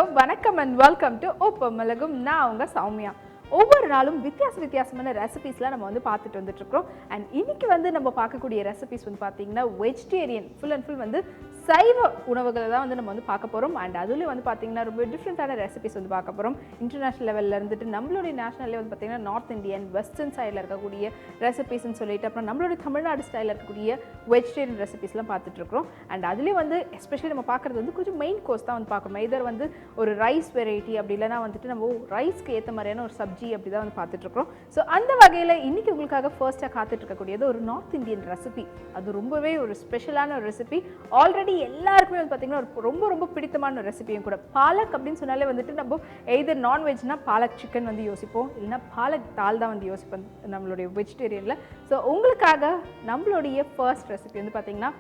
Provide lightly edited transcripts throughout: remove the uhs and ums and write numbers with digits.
Hello வணக்கம் and welcome to ஒப்பமலகும். நான் உங்க சௌமியா. ஒவ்வொரு நாளும் வித்தியாசமான ரெசிபீஸ்லாம் நம்ம வந்து பார்த்துட்டு வந்துட்டு இருக்கோம். அண்ட் இன்னைக்கு வந்து நம்ம பார்க்கக்கூடிய ரெசிபீஸ் வந்து பார்த்தீங்கன்னா வெஜிடேரியன் ஃபுல் அண்ட் ஃபுல் வந்து சைவ உணவுகளை தான் வந்து நம்ம வந்து பார்க்க போகிறோம். அண்ட் அதுலேயும் வந்து பார்த்தீங்கன்னா ரொம்ப டிஃப்ரெண்ட்டான ரெசிபீஸ் வந்து பார்க்க போகிறோம். இன்டர்நேஷனல் லெவலில் இருந்துட்டு நம்மளுடைய நேஷனல்லே வந்து பார்த்தீங்கன்னா நார்த் இந்தியன் வெஸ்டர்ன் சைடில் இருக்கக்கூடிய ரெசிபீஸ்ன்னு சொல்லிட்டு அப்புறம் நம்மளுடைய தமிழ்நாடு ஸ்டைலில் இருக்கக்கூடிய வெஜிடேரியன் ரெசிபீஸ்லாம் பார்த்துட்டு இருக்கிறோம். அண்ட் அதுலேயும் வந்து எஸ்பெஷலி நம்ம பார்க்குறது வந்து கொஞ்சம் மெயின் கோர்ஸ் தான் வந்து பார்க்கணும். இதர் வந்து ஒரு ரைஸ் வெரைட்டி அப்படி இல்லைனா வந்துட்டு நம்ம ரைஸ்க்கு ஏற்ற மாதிரியான ஒரு சப்ஜி அப்படி தான் வந்து பார்த்துட்ருக்கோம். ஸோ அந்த வகையில் இன்றைக்கி உங்களுக்காக ஃபர்ஸ்ட்டாக காத்துட்டு இருக்கக்கூடியது ஒரு நார்த் இந்தியன் ரெசிபி. அது ரொம்பவே ஒரு ஸ்பெஷலான ஒரு ரெசிபி. ஆல்ரெடி எல்லாருக்குமே வந்து பார்த்திங்கன்னா ரொம்ப பிடித்தமான ஒரு ரெசிபியும் கூட. பாலக் அப்படின்னு சொன்னாலே வந்துட்டு நம்ம எய்தர் நான்வெஜ்னா பாலக் சிக்கன் வந்து யோசிப்போம், இல்லைனா பாலக் தால் தான் வந்து யோசிப்போம் நம்மளுடைய வெஜிடேரியனில். ஸோ உங்களுக்காக நம்மளுடைய ஃபர்ஸ்ட் ரெசிபி வந்து பார்த்திங்கன்னா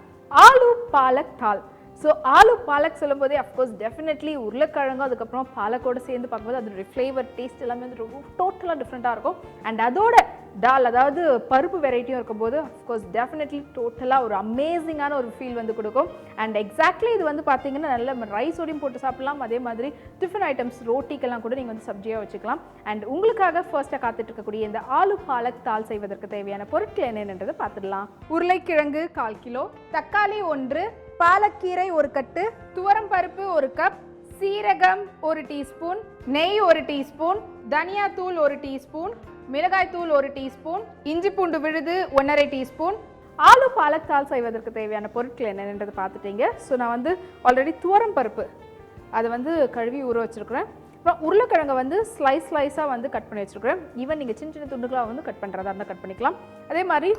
ஆலு பாலக் தால். ஸோ ஆலு பாலக் சொல்லும் போதே அஃப்கோர்ஸ் டெஃபினெட்லி உருளைக்கிழங்கும் அதுக்கப்புறம் பாலக்கோடு சேர்ந்து பார்க்கும்போது அதோடைய ஃப்ளேவர் டேஸ்ட் எல்லாமே வந்து ரொம்ப டோட்டலாக டிஃப்ரெண்ட்டாக இருக்கும். அண்ட் அதோட டால் அதாவது பருப்பு வெரைட்டியும் இருக்கும்போது அஃப்கோர்ஸ் டெஃபினெட்லி டோட்டலாக ஒரு அமேசிங்கான ஒரு ஃபீல் வந்து கொடுக்கும். அண்ட் எக்ஸாக்ட்லி இது வந்து பார்த்தீங்கன்னா நல்ல ரைஸோடையும் போட்டு சாப்பிடலாம். அதே மாதிரி டிஃப்ரெண்ட் ஐட்டம்ஸ் ரோட்டிக்கெல்லாம் கூட நீங்கள் வந்து சப்ஜியாக வச்சுக்கலாம். அண்ட் உங்களுக்காக ஃபர்ஸ்ட்டாக காத்துட்டு இருக்கக்கூடிய இந்த ஆலு பாலக் தால் செய்வதற்கு தேவையான பொருட்கள் என்னென்னன்றதை பார்த்துடலாம். உருளைக்கிழங்கு 1/4 கிலோ, தக்காளி 1, பாலக்கீரை 1 கட்டு, துவரம் பருப்பு 1 கப், சீரகம் 1 டீஸ்பூன், நெய் 1 டீஸ்பூன், தனியா தூள் 1 டீஸ்பூன், மிளகாய் தூள் 1 டீஸ்பூன், இஞ்சி பூண்டு விழுது 1/2 டீஸ்பூன். ஆலு பாலக் தால் செய்வதற்கு தேவையான பொருட்கள் என்னென்னது பார்த்துட்டீங்க. ஸோ நான் வந்து ஆல்ரெடி துவரம் பருப்பு அதை வந்து கழுவி ஊற வச்சுருக்கிறேன். அப்புறம் உருளைக்கிழங்கை வந்து ஸ்லைஸாக வந்து கட் பண்ணி வச்சுருக்கிறேன். ஈவன் நீங்கள் சின்ன துண்டுகளாக வந்து கட் பண்ணுறதா இருந்தால் கட் பண்ணிக்கலாம். அதே மாதிரி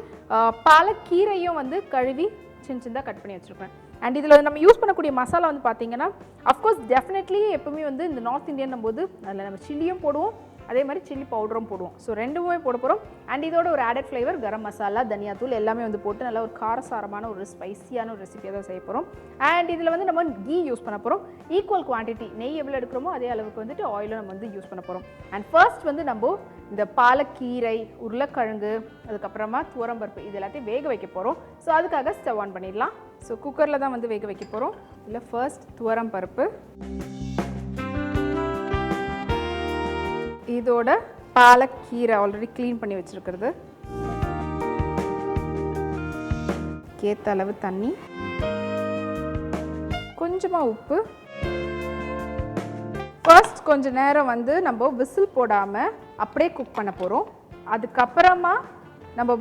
பாலக்கீரையும் வந்து கழுவி சின்னதாக கட் பண்ணி வச்சுருக்கேன். அண்ட் இதில் நம்ம யூஸ் பண்ணக்கூடிய மசாலா வந்து பார்த்தீங்கன்னா அஃப்கோர்ஸ் டெஃபினெட்லி எப்பவுமே வந்து இந்த நார்த் இந்தியன் போது அதில் நம்ம சில்லியும் போடுவோம், அதே மாதிரி சில்லி பவுடரும் போடுவோம். ஸோ ரெண்டுமே போட போகிறோம். அண்ட் இதோட ஒரு ஆடட் ஃப்ளேவர் கரம் மசாலா, தனியா தூள் எல்லாமே வந்து போட்டு நல்லா ஒரு காரசாரமான ஒரு ஸ்பைசியான ஒரு ரெசிபியாக தான் செய்ய போகிறோம். அண்ட் இதில் வந்து நம்ம கீ யூஸ் பண்ண போகிறோம். ஈக்குவல் குவான்டிட்டி நெய் எவ்வளோ எடுக்கிறோமோ அதே அளவுக்கு வந்துட்டு ஆயிலும் நம்ம வந்து யூஸ் பண்ண போகிறோம். அண்ட் ஃபர்ஸ்ட் வந்து நம்ம இந்த பாலக்கீரை, உருளைக்கிழங்கு, அதுக்கப்புறமா துவரம்பருப்பு இது எல்லாத்தையும் வேக வைக்க போகிறோம். ஸோ அதுக்காக ஸ்டவ் ஆன் பண்ணிடலாம். ஸோ குக்கரில் தான் வந்து வேக வைக்க போகிறோம். இல்லை ஃபர்ஸ்ட் துவரம்பருப்பு, இதோட பாலக்கீரை ஆல்ரெடி க்ளீன் பண்ணி வச்சுருக்கிறது, ஏற்ற அளவு தண்ணி, கொஞ்சமாக உப்பு. ஃபர்ஸ்ட் கொஞ்ச நேரம் வந்து நம்ம விசில் போடாமல் அப்படியே குக் பண்ண போகிறோம். அதுக்கப்புறமா நம்ம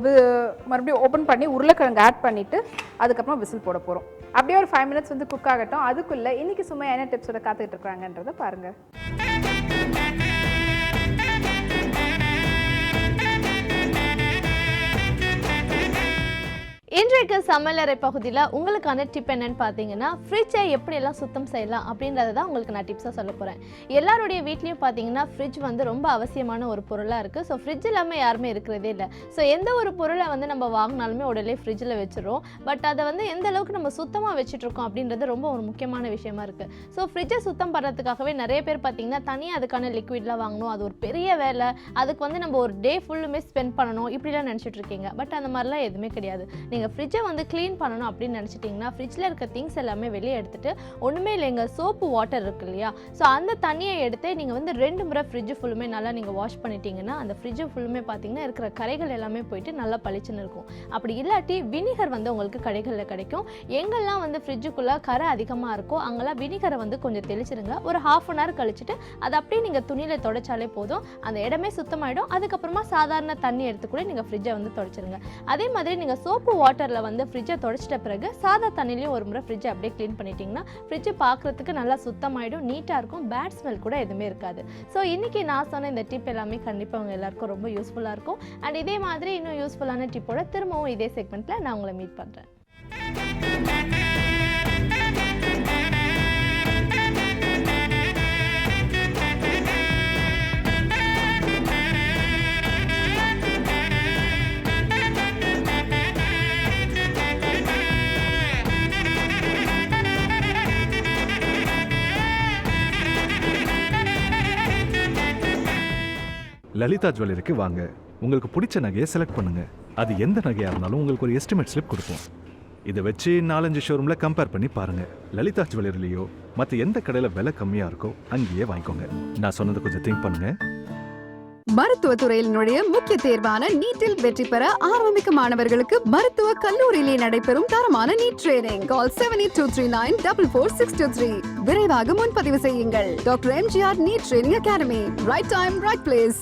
மறுபடியும் ஓப்பன் பண்ணி உருளைக்கிழங்கு ஆட் பண்ணிவிட்டு அதுக்கப்புறம் விசில் போட போகிறோம். அப்படியே ஒரு 5 மினிட்ஸ் வந்து குக் ஆகட்டும். அதுக்குள்ளே இன்றைக்கி சும்மா என்ன டிப்ஸோட காத்துக்கிட்டு இருக்கிறாங்கன்றதை பாருங்கள். இன்றைக்கு சமையலறை பகுதியில் உங்களுக்கான டிப் என்னன்னு பார்த்தீங்கன்னா ஃப்ரிட்ஜை எப்படியெல்லாம் சுத்தம் செய்யலாம் அப்படின்றத தான் உங்களுக்கு நான் டிப்ஸாக சொல்ல போகிறேன். எல்லாருடைய வீட்லேயும் பார்த்தீங்கன்னா ஃப்ரிட்ஜ் வந்து ரொம்ப அவசியமான ஒரு பொருளாக இருக்குது. ஸோ ஃப்ரிட்ஜ் இல்லாமல் யாருமே இருக்கிறதே இல்லை. ஸோ எந்த ஒரு பொருளை வந்து நம்ம வாங்கினாலுமே உடனே ஃப்ரிட்ஜில் வச்சுருவோம். பட் அதை வந்து எந்த அளவுக்கு நம்ம சுத்தமாக வச்சுட்ருக்கோம் அப்படின்றது ரொம்ப ஒரு முக்கியமான விஷயமா இருக்குது. ஸோ ஃப்ரிட்ஜை சுத்தம் பண்ணுறதுக்காகவே நிறைய பேர் பார்த்தீங்கன்னா தனியாக அதுக்கான லிக்விட்லாம் வாங்கணும், அது ஒரு பெரிய வேலை, அதுக்கு வந்து நம்ம ஒரு டே ஃபுல்லுமே ஸ்பெண்ட் பண்ணணும் இப்படிலாம் நினச்சிட்டு இருக்கீங்க. பட் அந்த மாதிரிலாம் எதுவுமே கிடையாது. நீங்கள் ஃப்ரிட்ஜை வந்து க்ளீன் பண்ணணும் அப்படின்னு நினச்சிட்டிங்கன்னா ஃப்ரிட்ஜில் இருக்க திங்ஸ் எல்லாமே வெளியே எடுத்துகிட்டு ஒன்றுமே இல்லைங்க, சோப்பு வாட்டர் இருக்கு இல்லையா, ஸோ அந்த தண்ணியை எடுத்து நீங்கள் வந்து 2 முறை ஃப்ரிட்ஜு ஃபுல்லுமே நல்லா நீங்கள் வாஷ் பண்ணிட்டீங்கன்னா அந்த ஃப்ரிட்ஜு ஃபுல்லுமே பார்த்தீங்கன்னா இருக்கிற கரைகள் எல்லாமே போயிட்டு நல்லா பளிச்சுன்னு இருக்கும். அப்படி இல்லாட்டி வினிகர் வந்து உங்களுக்கு கடைகளில் கிடைக்கும். எங்கெல்லாம் வந்து ஃப்ரிட்ஜுக்குள்ளே கரை அதிகமாக இருக்கோ அங்கெல்லாம் வினிகரை வந்து கொஞ்சம் தெளிச்சிடுங்க. ஒரு 1/2 hour கழிச்சுட்டு அதை அப்படியே நீங்கள் துணியில் துடைச்சாலே போதும், அந்த இடமே சுத்தமாயிடும். அதுக்கப்புறமா சாதாரண தண்ணி எடுத்து கூட நீங்கள் ஃப்ரிட்ஜை வந்து துடைச்சிருங்க. அதே மாதிரி நீங்கள் சோப்பு வாட்டரில் வந்து ஃப்ரிட்ஜை துடைச்சிட்ட பிறகு சாதா தண்ணிலையும் ஒரு முறை ஃப்ரிட்ஜை அப்படியே க்ளீன் பண்ணிட்டீங்கன்னா ஃப்ரிட்ஜை பார்க்குறதுக்கு நல்லா சுத்தமாயிடும், நீட்டாக இருக்கும், பேட் ஸ்மெல் கூட எதுவுமே இருக்காது. ஸோ இன்றைக்கி நான் சொன்ன இந்த டிப் எல்லாமே கண்டிப்பாக அவங்க எல்லாருக்கும் ரொம்ப யூஸ்ஃபுல்லாக இருக்கும். அண்ட் இதே மாதிரி இன்னும் யூஸ்ஃபுல்லான டிப்போட திரும்பவும் இதே செக்மெண்ட்டில் நான் உங்களை மீட் பண்ணுறேன். லலிதா ஜுவல்லரிக்கு வாங்க. உங்களுக்கு பிடிச்ச நகையை செலக்ட் பண்ணுங்க. அது எந்த நகையாக இருந்தாலும் உங்களுக்கு ஒரு எஸ்டிமேட் ஸ்லிப் கொடுப்போம். இதை வச்சு 4-5 ஷோரூம்ல கம்பேர் பண்ணி பாருங்க. லலிதா ஜுவல்லரிலையோ மற்ற எந்த கடையில விலை கம்மியா இருக்கோ அங்கேயே வாங்கிக்கோங்க. நான் சொன்னதை கொஞ்சம் திங்க் பண்ணுங்க. மருத்துவ துறையில் நுழைய முக்கிய தேர்வான நீட்டில் வெற்றி பெற ஆரம்பிக்கும் மாணவர்களுக்கு மருத்துவ கல்லூரியிலே நடைபெறும் தரமான நீட் ட்ரெயினிங். கால் 7823944623. விரைவாக முன்பதிவு செய்யுங்கள். Doctor MGR NEET training academy. Right time, right place.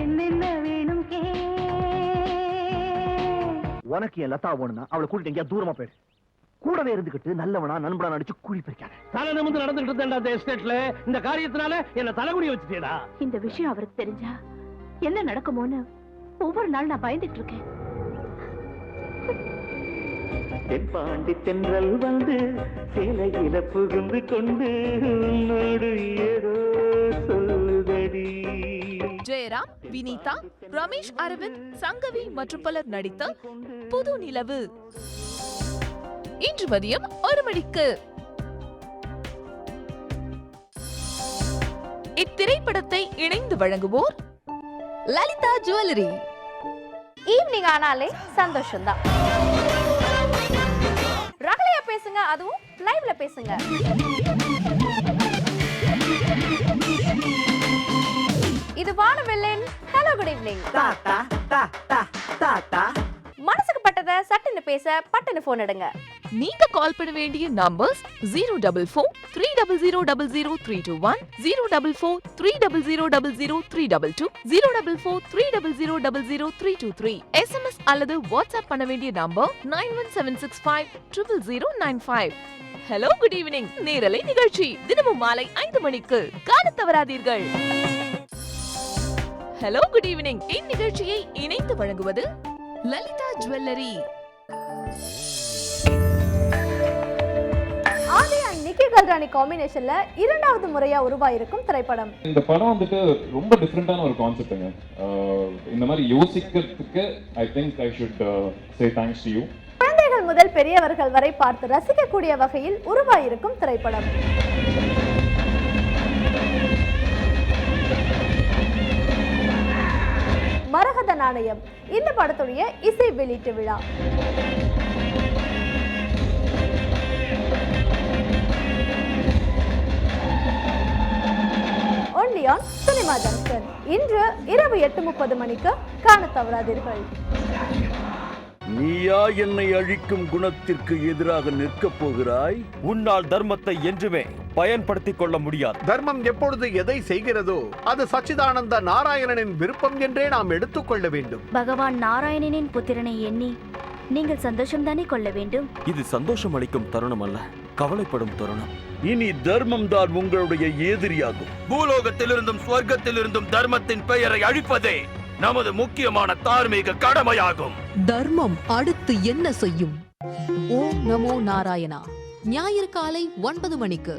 என்னென்ன வேணும் கே உனக்கு என் லதா வேணும்னா அவளை கூட்டிட்டு எங்கேயா தூரமா போயிடு. கூடவே இருந்துகிட்டு நல்லவனா நண்பனா நடிச்சு குழி பறிக்காத. தலை நிமிர்ந்து நடந்துகிட்டு இருந்தேன்டா அந்த எஸ்டேட்ல. இந்த காரியத்தினால என்ன தலைகுடி வச்சுட்டேடா. இந்த விஷயம் அவருக்கு தெரிஞ்சா என்ன நடக்குமோன்னு ஒவ்வொரு நாள் நான் பயந்துட்டு இருக்கேன். தென்பாண்டி தென்றல் வந்து சேலையில புகுந்து கொண்டு உன்னோடு ஏதோ சொல்லுதடி. ஜெயராம், வினிதா, ரமேஷ் அரவிந்த், சங்கவி மற்றும் பலர் நடித்த புது நிலவு இன்று மதியம் 1 மணிக்கு. இத்திரைப்படத்தை இணைந்து வழங்குவோர் லலிதா ஜுவல்லரி. ஈவினிங் ஆனாலே சந்தோஷம்தான். ரகலையா பேசுங்க, அதுவும் லைவ்ல பேசுங்க. இது வானவில்லின் ஹலோ குட் ஈவினிங். மனசுக்கு பட்டதை சட்டுன்னு பேச பட்டுன்னு போன் எடுங்க. நீங்க கால் பண்ண வேண்டிய நம்பர்ஸ் 044-300-00321, 044-300-00322, 044-300-00323. SMS அல்லது வாட்ஸ்அப் பண்ண வேண்டிய நம்பர் 9176500995. ஹலோ குட் ஈவினிங் நேரலை நிகழ்ச்சி தினமும் மாலை 5 மணிக்கு காண தவறாதீர்கள். ஹலோ குட் ஈவினிங் இந்நிகழ்ச்சியை இணைந்து வழங்குவது லலிதா ஜுவல்லரி. ஆதி அண்ட் நிக்கி கல்ரானி காம்பினேஷன்ல இரண்டாவது முறையா உருவாயிருக்கும் திரைப்படம். இந்த படம் வந்துட்டு ரொம்ப டிஃப்ரெண்டான ஒரு கான்செப்ட்டுங்க. இந்த மாதிரி யோசிக்கிறதுக்கு I think I should say thanks to you. குழந்தைகள் முதல் பெரியவர்கள் வரை பார்த்து ரசிக்கக்கூடிய வகையில் உருவாயிருக்கும் திரைப்படம். மரகத நாணயம் இந்த படத்துடைய இசை வெளியீட்டு விழா. Only on cinema junction. இன்று இரவு 8:30 மணிக்கு காண தவறாதீர்கள். நீயா என்னை அழிக்கும் குணத்திற்கு எதிராக நிற்கப் போகிறாய்? உன்னால் தர்மத்தை என்றுமே பயன்படுத்திக் கொள்ள முடியாது. தர்மம் எப்பொழுது எதை செய்கிறதோ அது சச்சிதானந்த நாராயணனின் விருப்பம் என்றே நாம் எடுத்துக்கொள்ள வேண்டும். பகவான் நாராயணனின் புத்திரனை எண்ணி நீங்கள் சந்தோஷம் தானே கொள்ள வேண்டும். இது சந்தோஷம் அளிக்கும் தருணம் அல்ல, கவலைப்படும் தருணம். இனி தர்மம் தான் உங்களுடைய எதிரியாகும். பூலோகத்திலிருந்தும் ஸ்வர்க்கத்திலிருந்தும் தர்மத்தின் பெயரை அழிப்பதே நமது முக்கியமான தார்மீக கடமையாகும். தர்மம் அடுத்து என்ன செய்யும்? ஓம் நமோ நாராயணா. ஞாயிறு காலை 9 மணிக்கு.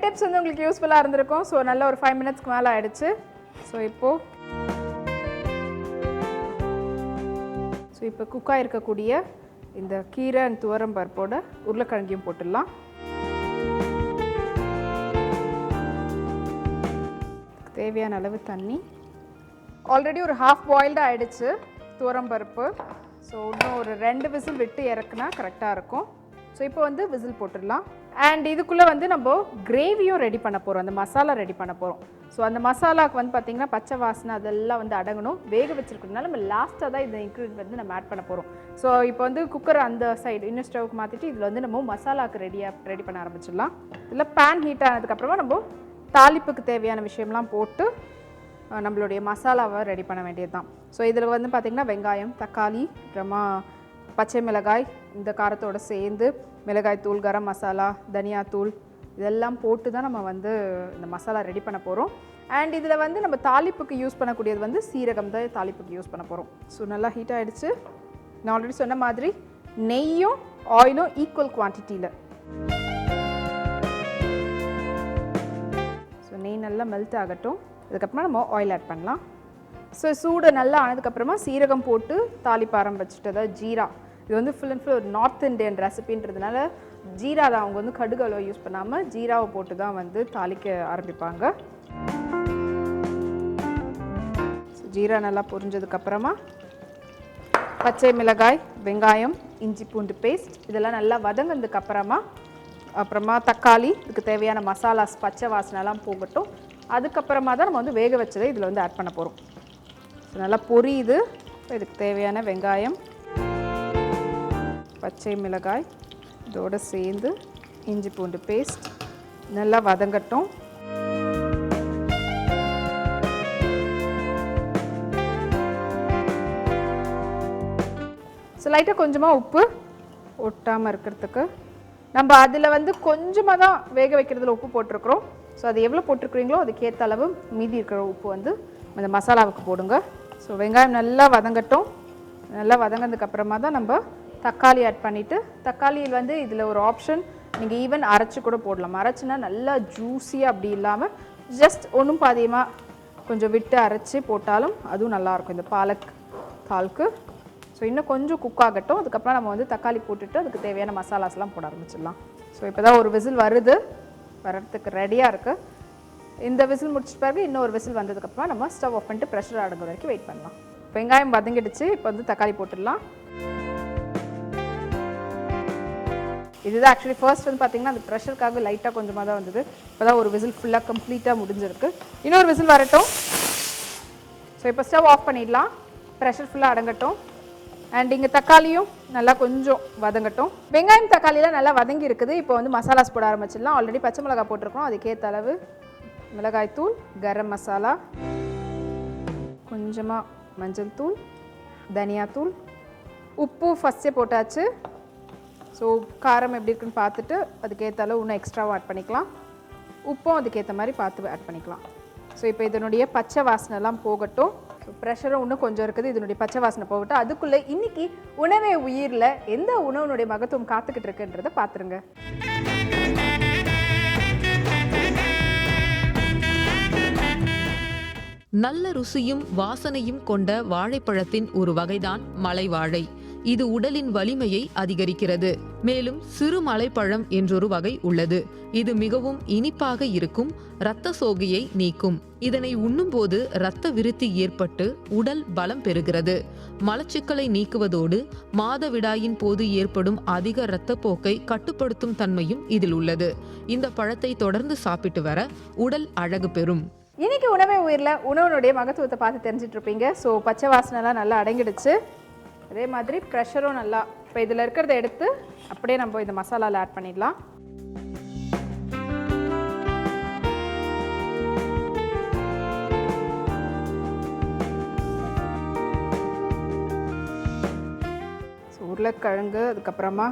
டிப்ஸ் வந்து உங்களுக்கு யூஸ்ஃபுல்லாக இருந்திருக்கும். ஸோ நல்ல ஒரு 5 மினிட்ஸ்க்கு மேலே ஆயிடுச்சு. ஸோ இப்போ குக்காக இருக்கக்கூடிய இந்த கீரை அண்ட் துவரம் பருப்போட உருளைக்கிழங்கையும் போட்டுடலாம். தேவையான அளவு தண்ணி. ஆல்ரெடி ஒரு ஹாஃப் பாயில்டாக ஆயிடுச்சு துவரம் பருப்பு. ஸோ இன்னும் ஒரு 2 விசில் விட்டு இறக்குனா கரெக்டாக இருக்கும். ஸோ இப்போ வந்து விசில் போட்டுடலாம். அண்ட் இதுக்குள்ளே வந்து நம்ம கிரேவியும் ரெடி பண்ண போகிறோம், அந்த மசாலா ரெடி பண்ண போகிறோம். ஸோ அந்த மசாலாவுக்கு வந்து பார்த்திங்கன்னா பச்சை வாசனை அதெல்லாம் வந்து அடங்கணும். வேக வச்சுருக்கனால நம்ம லாஸ்ட்டாக தான் இந்த இன்க்ரீடியன்ட் வந்து நம்ம ஆட் பண்ண போகிறோம். ஸோ இப்போ வந்து குக்கர் அந்த சைடு இன்னும் ஸ்டவ்க்கு மாற்றிட்டு இதில் வந்து நம்ம மசாலாவுக்கு ரெடி பண்ண ஆரம்பிச்சிடலாம். இதில் பேன் ஹீட் ஆனதுக்கப்புறமா நம்ம தாளிப்புக்கு தேவையான விஷயம்லாம் போட்டு நம்மளுடைய மசாலாவை ரெடி பண்ண வேண்டியது தான். ஸோ இதில் வந்து பார்த்திங்கன்னா வெங்காயம், தக்காளி, அப்புறமா பச்சை மிளகாய், இந்த காரத்தோடு சேர்ந்து மிளகாய் தூள், கரம் மசாலா, தனியாத்தூள், இதெல்லாம் போட்டு தான் நம்ம வந்து இந்த மசாலா ரெடி பண்ண போகிறோம். அண்ட் இதில் வந்து நம்ம தாளிப்புக்கு யூஸ் பண்ணக்கூடியது வந்து சீரகம் தான் தாளிப்புக்கு யூஸ் பண்ண போகிறோம். ஸோ நல்லா ஹீட் ஆகிடுச்சு. நான் ஆல்ரெடி சொன்ன மாதிரி நெய்யும் ஆயிலும் ஈக்குவல் குவான்டிட்டியில். ஸோ நெய் நல்லா மெல்ட் ஆகட்டும். அதுக்கப்புறமா நம்ம ஆயில் ஆட் பண்ணலாம். ஸோ சூடு நல்லா ஆனதுக்கப்புறமா சீரகம் போட்டு தாளிப்பு ஆரம்பிச்சுட்டு, அதாவது ஜீரா. இது வந்து ஃபுல் அண்ட் ஃபுல் ஒரு நார்த் இண்டியன் ரெசிபின்றதுனால ஜீரா தான், அவங்க வந்து கடுகு அளவு யூஸ் பண்ணாமல் ஜீராவை போட்டு தான் வந்து தாளிக்க ஆரம்பிப்பாங்க. ஜீரா நல்லா பொரிஞ்சதுக்கப்புறமா பச்சை மிளகாய், வெங்காயம், இஞ்சி பூண்டு பேஸ்ட் இதெல்லாம் நல்லா வதங்கினதுக்கப்புறமா அப்புறமா தக்காளி, இதுக்கு தேவையான மசாலாஸ் பச்சை வாசனைலாம் போகட்டும். அதுக்கப்புறமா தான் நம்ம வந்து வேக வச்சதை இதில் வந்து ஆட் பண்ண போகிறோம். நல்லா பொரியுது. இதுக்கு தேவையான வெங்காயம், பச்சை மிளகாய், இதோடு சேர்ந்து இஞ்சி பூண்டு பேஸ்ட் நல்லா வதங்கட்டும். ஸோ லைட்டாக கொஞ்சமாக உப்பு ஒட்டாமல் இருக்கிறதுக்கு நம்ம அதில் வந்து கொஞ்சமாக தான் வேக வைக்கிறதுல உப்பு போட்டிருக்கிறோம். ஸோ அது எவ்வளோ போட்டிருக்கிறீங்களோ அதுக்கேற்ற அளவு மீதி இருக்கிற உப்பு வந்து அந்த மசாலாவுக்கு போடுங்க. ஸோ வெங்காயம் நல்லா வதங்கட்டும். நல்லா வதங்கினதுக்கப்புறமா தான் நம்ம தக்காளி ஆட் பண்ணிவிட்டு, தக்காளியில் வந்து இதில் ஒரு ஆப்ஷன், நீங்கள் ஈவன் அரைச்சி கூட போடலாம். அரைச்சினா நல்லா ஜூஸியாக அப்படி இல்லாமல் ஜஸ்ட் ஒன்றும் பாதியமாக கொஞ்சம் விட்டு அரைச்சி போட்டாலும் அதுவும் நல்லாயிருக்கும் இந்த பாலக் தாலுக்கு. ஸோ இன்னும் கொஞ்சம் குக் ஆகட்டும். அதுக்கப்புறம் நம்ம வந்து தக்காளி போட்டுட்டு அதுக்கு தேவையான மசாலாஸ்லாம் போட ஆரம்பிச்சிடலாம். ஸோ இப்போ தான் ஒரு விசில் வருது, வரத்துக்கு ரெடியாக இருக்குது. இந்த விசில் முடிச்ச பிறகு இன்னொரு விசில் வந்ததுக்கப்புறம் நம்ம ஸ்டவ் ஆஃப் பண்ணிட்டு ப்ரெஷர் அடங்குற வரைக்கும் வெயிட் பண்ணலாம். வெங்காயம் வதங்கிடுச்சு. இப்போ வந்து தக்காளி போட்டுடலாம். இதுதான் ஆக்சுவலி ஃபர்ஸ்ட் வந்து பார்த்திங்கன்னா அந்த ப்ரெஷருக்காக லைட்டாக கொஞ்சமாக தான் வந்தது. இப்போ தான் ஒரு விசில் ஃபுல்லாக கம்ப்ளீட்டாக முடிஞ்சிருக்கு. இன்னொரு விசில் வரட்டும். ஸோ இப்போ ஸ்டவ் ஆஃப் பண்ணிடலாம். ப்ரெஷர் ஃபுல்லாக அடங்கட்டும். அண்ட் இங்கே தக்காளியும் நல்லா கொஞ்சம் வதங்கட்டும். வெங்காயம் தக்காளியெலாம் நல்லா வதங்கி இருக்குது. இப்போ வந்து மசாலாஸ் போட ஆரம்பிச்சிடலாம். ஆல்ரெடி பச்சை மிளகாய் போட்டிருக்கோம், அதுக்கேற்ற அளவு மிளகாய் தூள், கரம் மசாலா, கொஞ்சமாக மஞ்சள் தூள், தனியாத்தூள், உப்பு ஃபஸ்ட்டே போட்டாச்சு. ஸோ காரம் எப்படி இருக்குன்னு பார்த்துட்டு அதுக்கேற்ற அளவு இன்னும் எக்ஸ்ட்ராவும் ஆட் பண்ணிக்கலாம். உப்பும் அதுக்கேற்ற மாதிரி பார்த்து ஆட் பண்ணிக்கலாம். ஸோ இப்போ இதனுடைய பச்சை வாசனைலாம் போகட்டும். ப்ரெஷரும் இன்னும் கொஞ்சம் இருக்குது, இதனுடைய பச்சை வாசனை போகட்டும். அதுக்குள்ளே இன்றைக்கி உணவே உயிரில் எந்த உணவுனுடைய மகத்துவம் காத்துக்கிட்டு இருக்குன்றதை பார்த்துருங்க. நல்ல ருசியும் வாசனையும் கொண்ட வாழைப்பழத்தின் ஒரு வகைதான் மலைவாழை. இது உடலின் வலிமையை அதிகரிக்கிறது. மேலும் சிறு மலைப்பழம் என்றொரு வகை உள்ளது. இது மிகவும் இனிப்பாக இருக்கும், இரத்த சோகையை நீக்கும். இதனை உண்ணும்போது இரத்த விருத்தி ஏற்பட்டு உடல் பலம் பெறுகிறது. மலச்சிக்கலை நீக்குவதோடு மாதவிடாயின் போது ஏற்படும் அதிக இரத்தப்போக்கை கட்டுப்படுத்தும் தன்மையும் இதில் உள்ளது. இந்த பழத்தை தொடர்ந்து சாப்பிட்டு வர உடல் அழகு பெறும். இன்னைக்கு உணவே உயிரில் உணவுனுடைய மகத்துவத்தை பார்த்து தெரிஞ்சிட்டு இருப்பீங்க. ஸோ பச்சை வாசனைலாம் நல்லா அடங்கிடுச்சு. அதே மாதிரி ப்ரெஷரும் நல்லா. இப்போ இதில் இருக்கிறத எடுத்து அப்படியே நம்ம இந்த மசாலாவில் ஆட் பண்ணிடலாம். ஸோ உருளைக்கிழங்கு, அதுக்கப்புறமா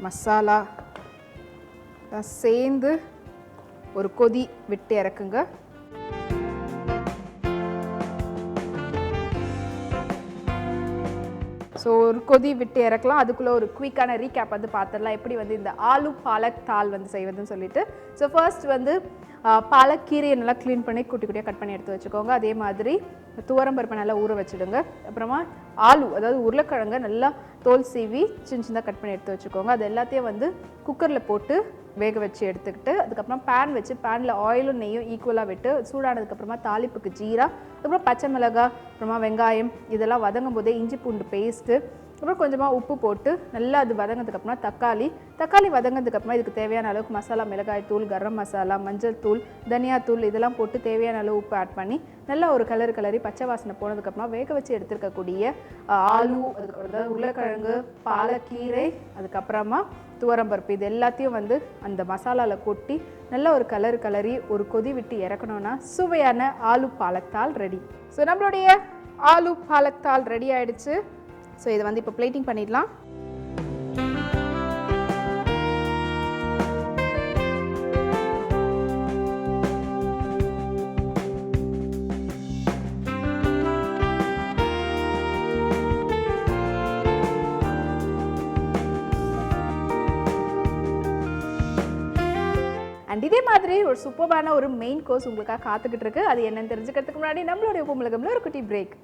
மசாலா சேர்ந்து ஒரு கொதி விட்டு இறக்குங்க. ஸோ ஒரு கொதி விட்டு இறக்கலாம். அதுக்குள்ளே ஒரு குயிக்கான ரீகேப் வந்து பார்த்துடலாம், எப்படி வந்து இந்த ஆலு பாலக் தால் வந்து செய்வதுன்னு சொல்லிட்டு. ஸோ ஃபர்ஸ்ட் வந்து பாலக் கீரையை நல்லா க்ளீன் பண்ணி குட்டி குட்டியாக கட் பண்ணி எடுத்து வச்சுக்கோங்க. அதே மாதிரி துவரம்பருப்பை நல்லா ஊற வச்சுடுங்க. அப்புறமா ஆலு, அதாவது உருளைக்கிழங்கை நல்லா தோல் சீவி சின்ன சின்னதாக கட் பண்ணி எடுத்து வச்சுக்கோங்க. அது எல்லாத்தையும் வந்து குக்கரில் போட்டு வேக வச்சு எடுத்துக்கிட்டு, அதுக்கப்புறம் பேன் வச்சு பேனில் ஆயிலும் நெய்யும் ஈக்குவலாக விட்டு சூடானதுக்கப்புறமா தாளிப்புக்கு ஜீரா, அதுக்கப்புறம் பச்சை மிளகாய், அப்புறமா வெங்காயம் இதெல்லாம் வதங்கும் போதே இஞ்சி பூண்டு பேஸ்ட்டு, அப்புறம் கொஞ்சமாக உப்பு போட்டு நல்லா அது வதங்கினதுக்கப்புறமா தக்காளி வதங்கினதுக்கப்புறமா இதுக்கு தேவையான அளவுக்கு மசாலா, மிளகாய் தூள், கரம் மசாலா, மஞ்சள் தூள், தனியாத்தூள் இதெல்லாம் போட்டு தேவையான அளவு உப்பு ஆட் பண்ணி நல்லா ஒரு கிளறி பச்சை வாசனை போனதுக்கப்புறமா வேக வச்சு எடுத்துருக்கக்கூடிய ஆலு, அதுக்கப்புறம் உருளைக்கிழங்கு, பாலக்கீரை, அதுக்கப்புறமா துவரம்பருப்பு இது எல்லாத்தையும் வந்து அந்த மசாலாவில் கொட்டி நல்லா ஒரு கிளறி ஒரு கொதி விட்டு இறக்கணும்னா சுவையான ஆலு பாலக்தால் ரெடி. ஸோ நம்மளுடைய ஆலு பாலக்தால் ரெடி ஆயிடுச்சு. ஸோ இதை வந்து இப்போ பிளேட்டிங் பண்ணிடலாம். அண்ட் இதே மாதிரி ஒரு சூப்பரான ஒரு மெயின் கோர்ஸ் உங்களுக்காக காத்துக்கிட்டு இருக்கு. அது என்னன்னு தெரிஞ்சுக்கிறதுக்கு முன்னாடி நம்மளுடைய உப்பு மிளகும்ல ஒரு குட்டி பிரேக்.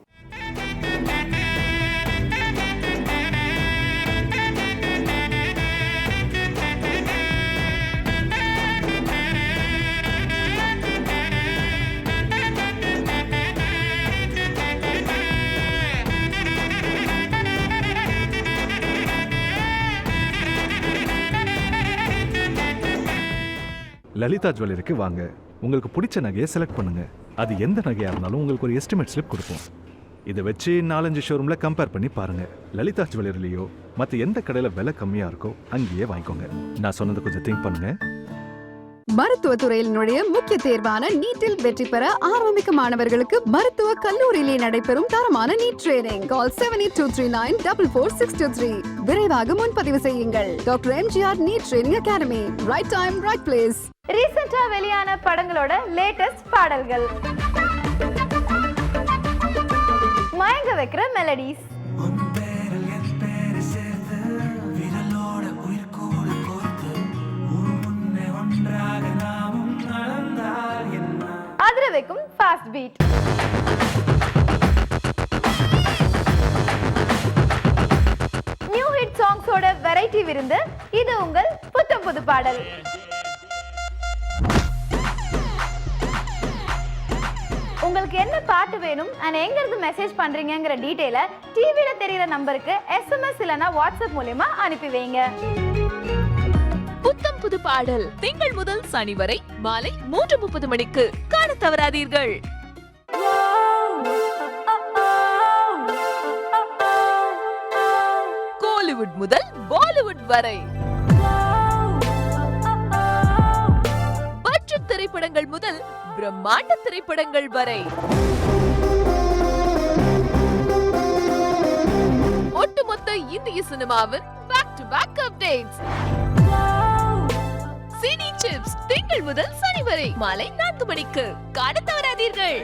லலிதா ஜுவல்லரிக்கு வாங்க. உங்களுக்கு பிடிச்ச நகையை செலக்ட் பண்ணுங்க. அது எந்த நகையா இருந்தாலும் உங்களுக்கு ஒரு எஸ்டிமேட் ஸ்லிப் கொடுப்போம். இதை வச்சு 4-5 ஷோரூம்ல கம்பேர் பண்ணி பாருங்க. லலிதா ஜுவல்லரிலையோ மற்ற எந்த கடையில விலை கம்மியா இருக்கோ அங்கேயே வாங்கிக்கோங்க. நான் சொன்னதை கொஞ்சம் திங்க் பண்ணுங்க. மருத்துவத்துறையில் நுழைய முக்கிய தேர்வான நீட்டில் வெற்றி பெற ஆரம்பிக்க மாணவர்களுக்கு மருத்துவ கல்லூரியிலே நடைபெறும் தரமான நீட் ட்ரெயினிங். கால் 7823944623. விரைவாக முன்பதிவு செய்யுங்கள். Doctor MGR NEET training academy. Right time, right place. ரீசெண்டா வெளியான படங்களோட லேட்டஸ்ட் பாடல்கள், மயங்க வைக்கிற மெலடிஸ், அதிர வைக்கும் ஃபாஸ்ட் பீட், நியூ ஹிட் சாங்ஸோட வெரைட்டி விருந்து. இது உங்கள் புத்தம் புது பாடல். உங்களுக்கு என்ன பாட்டு வேணும் அண்ட் எங்க இருந்து மெசேஜ் பண்றீங்கங்கிற டீடைலை டிவில தெரியுற நம்பருக்கு SMS இல்லனா வாட்ஸ்அப் மூலமா அனுப்பி வைங்க. புத்தம் புது பாடல் திங்கள் முதல் சனி வரை மாலை 3:30 மணிக்கு காண தவறாதீர்கள். கோலிவுட் முதல் பாலிவுட் வரை பட்ஜெட் திரைப்படங்கள் முதல் பிரம்மாண்ட திரைப்படங்கள் வரை ஒட்டுமொத்த இந்திய சினிமாவின் back to back updates. Cine chips திங்கள் முதல் சனி வரை மாலை 4 மணிக்கு காண தவறாதீர்கள்.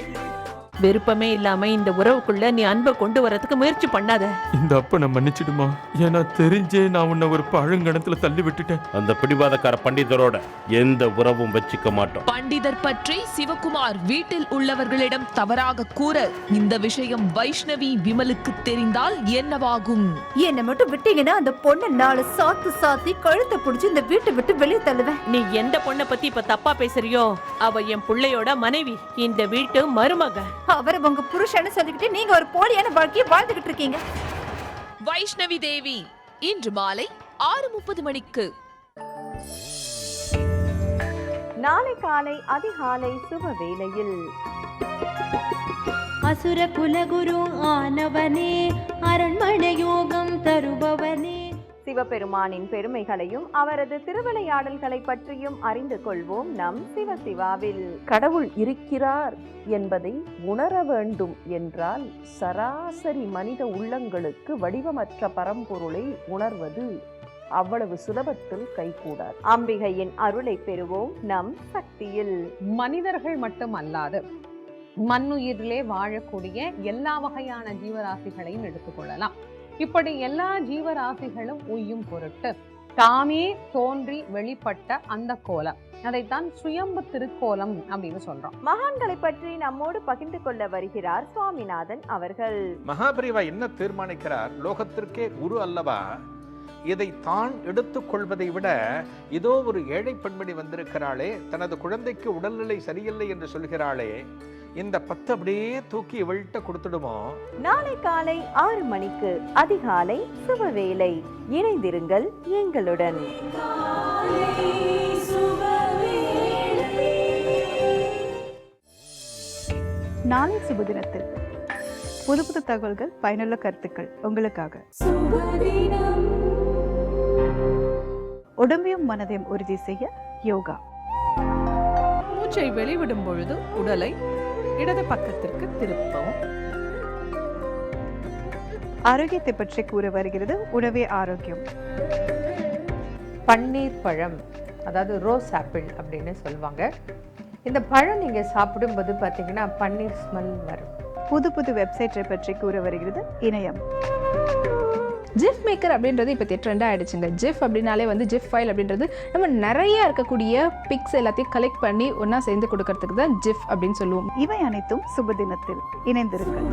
விருப்பமே இல்லாம இந்த உறவுக்குள்ள நீ அன்பை கொண்டு வரதுக்கு முயற்சி பண்ணாத. இந்த அப்பனை மன்னிச்சிடுமா. ஏன்னா தெரிஞ்சே நான் உன்னை ஒரு பழங்கணத்துல தள்ளி விட்டுட்டேன். அந்த பிடிவாதக்கார பண்டிதரோட எந்த உறவும் வச்சுக்க மாட்டோம். பண்டிதர் பற்றி சிவகுமார் வீட்டில் உள்ளவர்களிடம் தவறாக கூற இந்த விஷயம் வைஷ்ணவி விமலுக்கு தெரிந்தால் என்னவாகும்? என்ன மட்டும் விட்டீங்கன்னா அந்த பொண்ணை 4 சாத்து சாத்தி கழுத்தை பிடிச்சி இந்த வீட்டை விட்டு வெளியே தள்ளுவேன். நீ எந்த பொண்ணை பத்தி இப்ப தப்பா பேசுறியோ அவ என் பிள்ளையோட மனைவி, இந்த வீட்டு மருமக. அவர் உங்க புருஷன்னு சொல்லிக்கிட்டு நீங்க ஒரு போலியான வாழ்க்கையை வாழ்ந்துகிட்டு இருக்கீங்க. வைஷ்ணவி தேவி இன்று மாலை 6:30 மணிக்கு. நாளை காலை அதிகாலை சுப வேளையில் அசுர குலகுரு ஆனவனே, அரண்மனை யோகம் தருபவனே. சிவபெருமானின் பெருமைகளையும் அவரது திருவிளையாடல்களை பற்றியும் அறிந்து கொள்வோம் நம் சிவசிவாவில். கடவுள் இருக்கிறார் என்பதை உணர வேண்டும் என்றால் சராசரி மனித உள்ளங்களுக்கு வடிவமற்ற பரம்பொருளை உணர்வது அவ்வளவு சுலபத்தில் கைகூடாது. அம்பிகையின் அருளை பெறுவோம் நம் சக்தியில். மனிதர்கள் மட்டும் அல்லாது மண்ணுயிரிலே வாழக்கூடிய எல்லா வகையான ஜீவராசிகளையும் எடுத்துக்கொள்ளலாம். இப்படி எல்லா ஜீவராசிகளும் உய்யும் பொருட்டு தாமே தோன்றி வெளிப்பட்ட அந்த கோலம், அதைத்தான் சுயம்பு திருக்கோலம் அப்படின்னு சொல்றோம். மகான்களை பற்றி நம்மோடு பகிர்ந்து கொள்ள வருகிறார் சுவாமிநாதன் அவர்கள். மகாபரிவா என்ன தீர்மானிக்கிறார்? லோகத்திற்கே குரு அல்லவா, இதை தான் எடுத்துக் கொள்வதை விட இதோ ஒரு ஏழை பெண்மணி வந்திருக்கிறாளே, தனது குழந்தைக்கு உடல்நிலை சரியில்லை என்று சொல்கிறாளே, இந்த 10 அப்படியே தூக்கி இவள்கிட்ட கொடுத்துடுமோ? நாளை காலை 6 மணிக்கு அதிகாலை சுபவேளை. இணைந்திருங்கள் எங்களுடன். நாளை சுபதினத்தில் புது புது தகவல்கள், பயனுள்ள கருத்துக்கள் உங்களுக்காக. உடம்பையும் மனதையும் உறுதி செய்ய யோகா. மூச்சை வெளிவிடும் பொழுது உடலை இடது பக்கத்திற்கு திருப்பவும். ஆரோக்கியத்தை பற்றி கூற வருகிறது உணவே ஆரோக்கியம். பன்னீர் பழம், அதாவது ரோஸ் ஆப்பிள் அப்படின்னு சொல்லுவாங்க. இந்த பழம் நீங்க சாப்பிடும்போது பார்த்தீங்கன்னா பன்னீர் ஸ்மெல் வரும். புது புது வெப்சைட்டை பற்றி கூற வருகிறது இணையம். ஜிஃப் மேக்கர் அப்படின்றது இப்போ ட்ரெண்ட் ஆகிடுச்சுங்க. ஜிஃப் அப்படின்னாலே வந்து ஜிஃப் ஃபைல் அப்படின்றது நம்ம நிறைய இருக்கக்கூடிய பிக்ஸ் எல்லாத்தையும் கலெக்ட் பண்ணி ஒன்றா சேர்ந்து கொடுக்கறதுக்கு தான் ஜிஃப் அப்படின்னு சொல்லுவோம். இவை அனைத்தும் சுபதினத்தில் இணைந்திருங்கள்.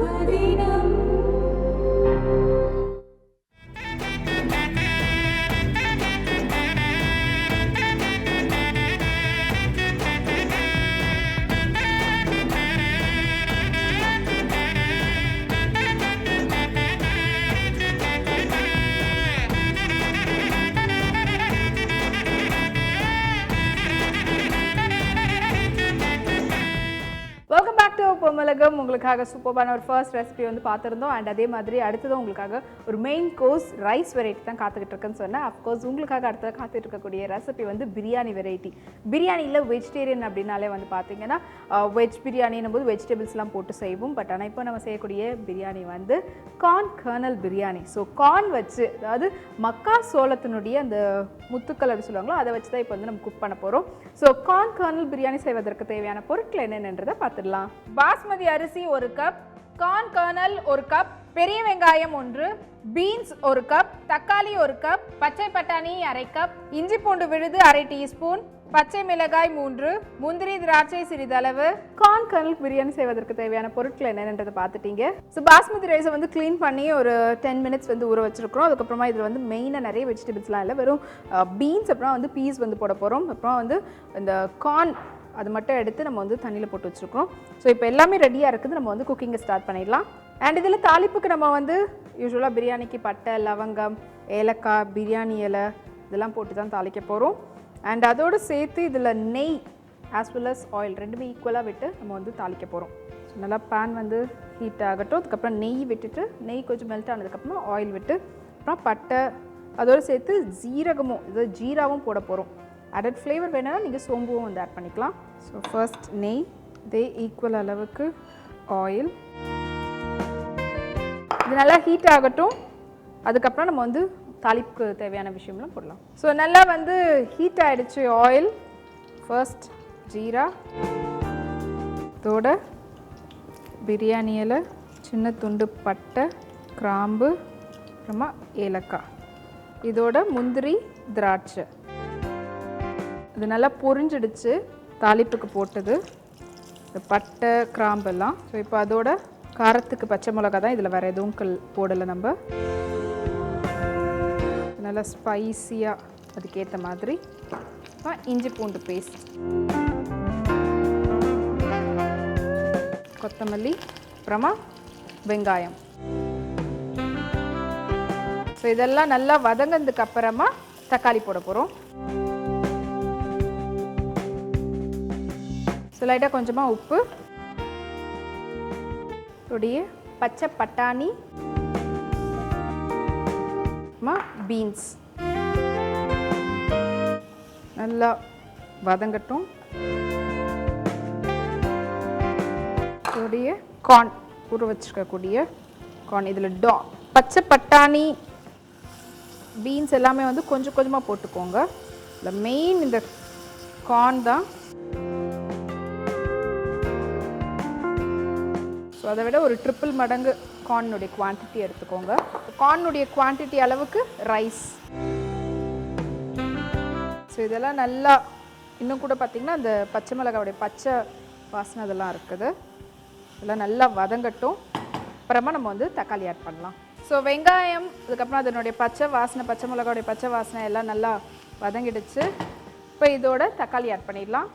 Welcome back to Bommalagam. உங்களுக்காக சூப்பரான ஒரு ஃபர்ஸ்ட் ரெசிபி வந்து பார்த்துருந்தோம். அண்ட் அதே மாதிரி அடுத்ததும் உங்களுக்காக ஒரு மெயின் கோர்ஸ் ரைஸ் வெரைட்டி தான் காத்துக்கிட்டு இருக்குன்னு சொன்னேன். அஃப்கோர்ஸ் உங்களுக்காக அடுத்தது காத்துட்டு இருக்கக்கூடிய ரெசிபி வந்து பிரியாணி வெரைட்டி. பிரியாணியில் வெஜிடேரியன் அப்படின்னாலே வந்து பார்த்தீங்கன்னா வெஜ் பிரியாணின்னும் போது வெஜிடபிள்ஸ்லாம் போட்டு செய்வோம். பட் ஆனால் இப்போ நம்ம செய்யக்கூடிய பிரியாணி வந்து corn kernel biryani. So corn வச்சு, அதாவது மக்கா சோளத்தினுடைய அந்த முத்துக்கள் அப்படி சொல்லுவாங்களோ அதை வச்சு தான் இப்போ வந்து நம்ம குக் பண்ண போகிறோம். ஸோ கார்ன் கர்னல் பிரியாணி செய்வதற்கு தேவையான பொருட்கள் என்னென்னன்றதை பார்த்துடலாம். பாஸ்மதி அரிசி 1 கப், கார்ன் கர்னல் 1 கப், பெரிய வெங்காயம் 1, பீன்ஸ் 1 கப், தக்காளி 1 கப், பச்சை பட்டாணி 1/2 கப், இஞ்சி பூண்டு விழுது 1/2 டீஸ்பூன், பச்சை மிளகாய் 3, முந்திரி திராட்சை சிறிதளவு. கார்ன் கர்னல் பிரியாணி செய்வதற்கு தேவையான பொருட்கள் என்னென்னதை பார்த்துட்டீங்க. ஸோ பாஸ்மதி ரைஸை வந்து க்ளீன் பண்ணி ஒரு 10 மினிட்ஸ் வந்து ஊற வச்சிருக்கிறோம். அதுக்கப்புறமா இதில் வந்து மெயினாக நிறைய வெஜிடபிள்ஸ்லாம் இல்லை, வெறும் பீன்ஸ் அப்புறம் வந்து பீஸ் வந்து போட போகிறோம். அப்புறம் வந்து இந்த கார்ன் அது மட்டும் எடுத்து நம்ம வந்து தண்ணியில் போட்டு வச்சுருக்கோம். ஸோ இப்போ எல்லாமே ரெடியாக இருக்குது, நம்ம வந்து குக்கிங்கை ஸ்டார்ட் பண்ணிடலாம். அண்ட் இதில் தாளிப்புக்கு நம்ம வந்து யூஸ்வலாக பிரியாணிக்கு பட்டை, லவங்கம், ஏலக்காய், பிரியாணி இலை இதெல்லாம் போட்டு தான் தாளிக்க போகிறோம். அண்ட் அதோடு சேர்த்து இதில் நெய் ஆஸ் வெல் அஸ் ஆயில் ரெண்டுமே ஈக்குவலாக விட்டு நம்ம வந்து தாளிக்க போகிறோம். ஸோ நல்லா பேன் வந்து ஹீட் ஆகட்டும். அதுக்கப்புறம் நெய் விட்டுட்டு, நெய் கொஞ்சம் மெல்ட் ஆனதுக்கப்புறமா ஆயில் விட்டு, அப்புறம் பட்டை அதோடு சேர்த்து ஜீரகமும் ஜீராவும் போட போகிறோம். அடட் ஃப்ளேவர் வேணும்னா நீங்கள் சோம்புவும் வந்து ஆட் பண்ணிக்கலாம். ஸோ ஃபர்ஸ்ட் நெய், இதே ஈக்குவல் அளவுக்கு ஆயில், இது நல்லா ஹீட் ஆகட்டும். அதுக்கப்புறம் நம்ம வந்து தாளிப்புக்கு தேவையான விஷயம்லாம் போடலாம். ஸோ நல்லா வந்து ஹீட் ஆகிடுச்சு ஆயில். ஃபர்ஸ்ட் ஜீரா, இதோட பிரியாணி இலை, சின்ன துண்டு பட்டை, கிராம்பு, அப்புறமா ஏலக்காய், இதோட முந்திரி திராட்சை. இது நல்லா பொரிஞ்சிடுச்சு தாளிப்புக்கு போட்டது, இந்த பட்டை கிராம்பெல்லாம். ஸோ இப்போ அதோட காரத்துக்கு பச்சை மிளகா தான், இதில் வேறு எதுவும் போடலை நம்ம. நல்லா ஸ்பைஸியாக அதுக்கேற்ற மாதிரி. இஞ்சி பூண்டு பேஸ்ட், கொத்தமல்லி, அப்புறமா வெங்காயம். ஸோ இதெல்லாம் நல்லா வதங்கினதுக்கு அப்புறமா தக்காளி போட போகிறோம். ஸோ லைட்டாக கொஞ்சமாக உப்பு, உடைய பச்சை பட்டாணி, பீன்ஸ் நல்லா வதங்கட்டும். உடைய கார்ன் ஊற வச்சுருக்கக்கூடிய கார்ன், இதில் பச்சை பட்டாணி பீன்ஸ் எல்லாமே வந்து கொஞ்சம் கொஞ்சமாக போட்டுக்கோங்க. இல்லை மெயின் இந்த கார்ன் தான். ஸோ அதை விட ஒரு 3 மடங்கு கார்னுடைய குவான்டிட்டி எடுத்துக்கோங்க. கார்னுடைய குவான்டிட்டி அளவுக்கு ரைஸ். ஸோ இதெல்லாம் நல்லா இன்னும் கூட பார்த்திங்கன்னா அந்த பச்சை மிளகாவுடைய பச்சை வாசனை அதெல்லாம் இருக்குது, இதெல்லாம் நல்லா வதங்கட்டும். அப்புறமா நம்ம வந்து தக்காளி ஆட் பண்ணலாம். ஸோ வெங்காயம், அதுக்கப்புறம் அதனுடைய பச்சை வாசனை, பச்சை மிளகாவுடைய பச்சை வாசனை எல்லாம் நல்லா வதங்கிடுச்சு. இப்போ இதோட தக்காளி ஆட் பண்ணிடலாம்.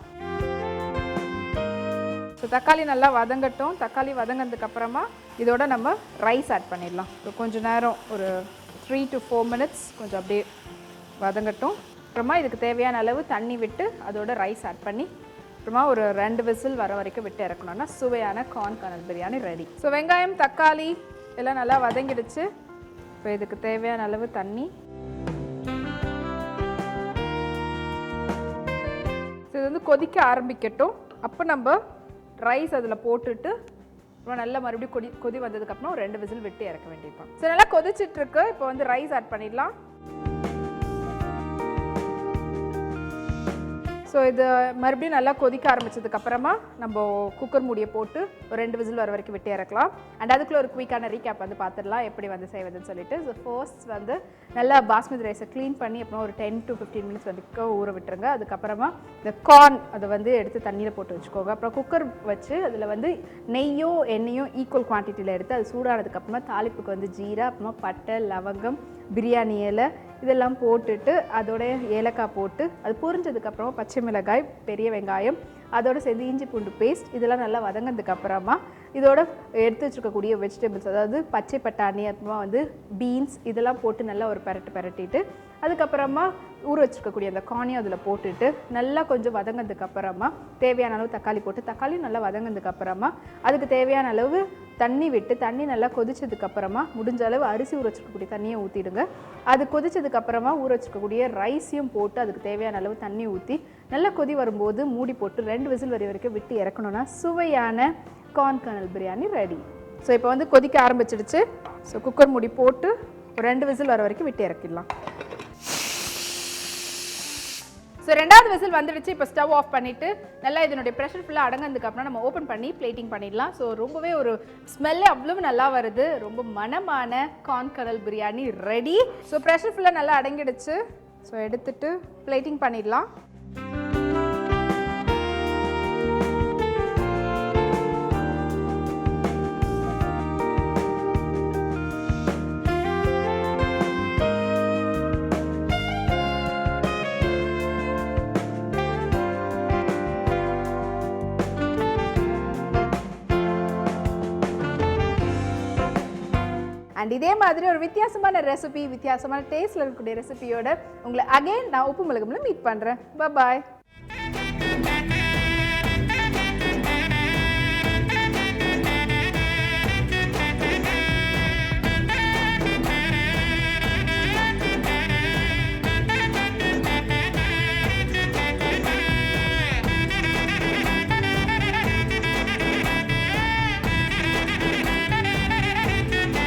ஸோ தக்காளி நல்லா வதங்கட்டும். தக்காளி வதங்கினதுக்கப்புறமா இதோட நம்ம ரைஸ் ஆட் பண்ணிடலாம். ஸோ கொஞ்சம் நேரம் ஒரு 3 to 4 மினிட்ஸ் கொஞ்சம் அப்படியே வதங்கட்டும். அப்புறமா இதுக்கு தேவையான அளவு தண்ணி விட்டு அதோட ரைஸ் ஆட் பண்ணி அப்புறமா ஒரு 2 விசில் வர வரைக்கும் விட்டு இறக்கணும்னா சுவையான corn kernel biryani ready. So வெங்காயம் தக்காளி எல்லாம் நல்லா வதங்கிடுச்சு. இப்போ இதுக்கு தேவையான அளவு தண்ணி. ஸோ இது வந்து கொதிக்க ஆரம்பிக்கட்டும். அப்போ நம்ம ரைஸ் அதில் போட்டுட்டு அப்புறம் நல்லா மறுபடியும் கொதி வந்ததுக்கப்புறம் 2 விசில் விட்டு இறக்க வேண்டியிருப்பான். ஸோ நல்லா கொதிச்சிட்ருக்கு. இப்போ வந்து ரைஸ் ஆட் பண்ணிடலாம். ஸோ ஸோ இது மறுபடியும் நல்லா கொதிக்க ஆரம்பிச்சதுக்கப்புறமா நம்ம குக்கர் மூடியை போட்டு ஒரு 2 விசில் வர வரைக்கும் விட்டு இறக்கலாம். அண்ட் அதுக்குள்ளே ஒரு குயிக்கான ரீகேப் வந்து பார்த்துடலாம் எப்படி வந்து செய்வதுன்னு சொல்லிட்டு. ஸோ ஃபர்ஸ்ட் வந்து நல்லா பாஸ்மதி ரைஸை க்ளீன் பண்ணி அப்புறம் ஒரு 10 to 15 மினிட்ஸ் வந்து ஊற விட்டுருங்க. அதுக்கப்புறமா இந்த கார்ன் அதை வந்து எடுத்து தண்ணியில் போட்டு வச்சுக்கோங்க. அப்புறம் குக்கர் வச்சு அதில் வந்து நெய்யோ எண்ணெயோ ஈக்குவல் குவான்டிட்டியில் எடுத்து அது சூடானதுக்கப்புறமா தாளிப்புக்கு வந்து ஜீரா, அப்புறமா பட்டை, லவங்கம், பிரியாணி இலை இதெல்லாம் போட்டுட்டு அதோட ஏலக்காய் போட்டு அது பொரிஞ்சதுக்கப்புறமா பச்சை மிளகாய், பெரிய வெங்காயம், அதோடு சேர்ந்து இஞ்சி பூண்டு பேஸ்ட் இதெல்லாம் நல்லா வதங்கினதுக்கப்புறமா இதோட எடுத்து வச்சுருக்கக்கூடிய வெஜிடபிள்ஸ் அதாவது பச்சை பட்டாணி, அப்புறமா வந்து பீன்ஸ் இதெல்லாம் போட்டு நல்லா ஒரு பரட்டிட்டு அதுக்கப்புறமா ஊற வச்சுருக்கக்கூடிய அந்த கார்னையும் அதில் போட்டுட்டு நல்லா கொஞ்சம் வதங்கினதுக்கப்புறமா தேவையான அளவு தக்காளி போட்டு தக்காளியும் நல்லா வதங்கினதுக்கப்புறமா அதுக்கு தேவையான அளவு தண்ணி விட்டு தண்ணி நல்லா கொதிச்சதுக்கப்புறமா முடிஞ்ச அளவு அரிசி ஊற வச்சுருக்கக்கூடிய தண்ணியை ஊற்றிடுங்க. அது கொதிச்சதுக்கப்புறமா ஊற வச்சுருக்கக்கூடிய ரைஸையும் போட்டு அதுக்கு தேவையான அளவு தண்ணி ஊற்றி நல்லா கொதி வரும்போது மூடி போட்டு 2 விசில் வரைக்கும் விட்டு இறக்கணுன்னா சுவையான corn kernel biryani ready. So இப்போ வந்து கொதிக்க ஆரம்பிச்சிடுச்சு. ஸோ குக்கர் மூடி போட்டு ஒரு 2 விசில் வர வரைக்கும் விட்டு இறக்கிடலாம். ஸோ 2வது விசில் வந்துடுச்சு. இப்போ ஸ்டவ் ஆஃப் பண்ணிவிட்டு நல்லா இதனுடைய ப்ரெஷர் ஃபுல்லாக அடங்கினதுக்கப்புறம் நம்ம ஓப்பன் பண்ணி பிளேட்டிங் பண்ணிடலாம். ஸோ ரொம்பவே ஒரு ஸ்மெல்லே அவ்வளவு நல்லா வருது. ரொம்ப மனமான corn kernel biryani ready. So pressure ஃபுல்லாக நல்லா அடங்கிடுச்சு. ஸோ எடுத்துட்டு பிளேட்டிங் பண்ணிடலாம். அண்ட் இதே மாதிரி ஒரு வித்தியாசமான ரெசிபி, வித்தியாசமான டேஸ்ட்டில் இருக்கக்கூடிய ரெசிபியோட உங்களை அகைன் நான் உப்பு மிளகும்ல மீட் பண்ணுறேன். பாய்.